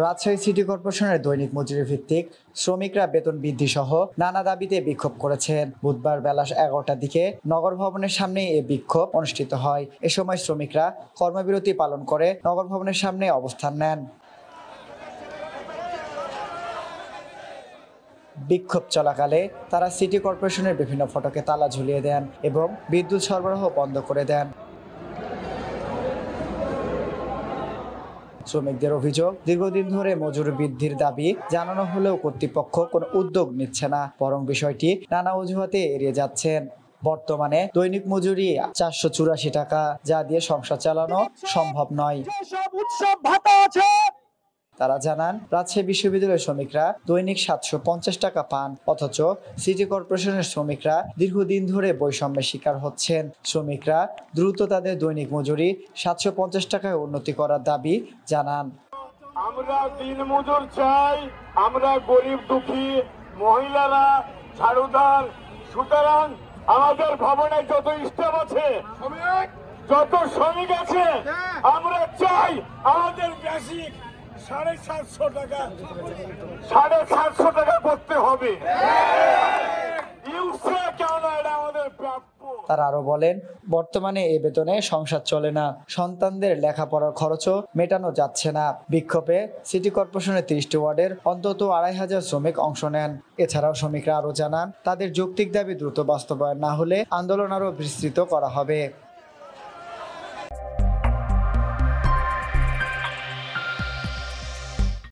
Rajshahi city কর্পোরেশনের দৈনিক মজুরি ভিত্তিক শ্রমিকরা বেতন বৃদ্ধি সহ নানা দাবিতে বিক্ষোভ করেছেন। বুধবার বেলা 11টার দিকে নগর ভবনের সামনে এ বিক্ষোভ অনুষ্ঠিত হয়। এ সময় শ্রমিকরা কর্মবিরতি পালন করে নগর ভবনের সামনে অবস্থান নেন। বিক্ষোভ চলাকালে তারা সিটি কর্পোরেশনের বিভিন্ন ফটকে তালা ঝুলিয়ে দেন এবং বিদ্যুৎ সরবরাহ বন্ধ করে দেন। শ্রমিকদের অভিযোগ, দীর্ঘদিন ধরে মজুরি বৃদ্ধির দাবি জানানো হলেও কর্তৃপক্ষ কোনো উদ্যোগ নিচ্ছে না, বরং বিষয়টি নানা অজুহাতে এড়িয়ে যাচ্ছেন। বর্তমানে দৈনিক মজুরি 484 টাকা, যা দিয়ে সংসার চালানো সম্ভব নয়। তারা জানান, রাজশাহী বিশ্ববিদ্যালয়ের শ্রমিকরা দৈনিক 750 টাকা পান, অথচ সিটি কর্পোরেশনের শ্রমিকরা দীর্ঘদিন ধরে বৈষম্যের শিকার হচ্ছেন। শ্রমিকরা দ্রুত তাদের দৈনিক মজুরি 750 টাকায় উন্নতি করার দাবি জানান। আমরা দিন মজুর চাই, আমরা গরিব দুঃখী মহিলারা, ঝাড়ুদার। সুতরাং আমাদের ভবনে যত স্টাফ আছে, যত শ্রমিক আছে, আমরা চাই আমাদের বেসিক 750 টাকা করতে হবে। তারা আরো বলেন, বর্তমানে এ বেতনে সংসার চলে না, সন্তানদের লেখাপড়ার খরচও মেটানো যাচ্ছে না। বিক্ষোভে সিটি কর্পোরেশনের 30টি ওয়ার্ডের অন্তত 2500 শ্রমিক অংশ নেন। এছাড়াও শ্রমিকরা আরো জানান, তাদের যৌক্তিক দাবি দ্রুত বাস্তবায়ন না হলে আন্দোলন আরো বিস্তৃত করা হবে।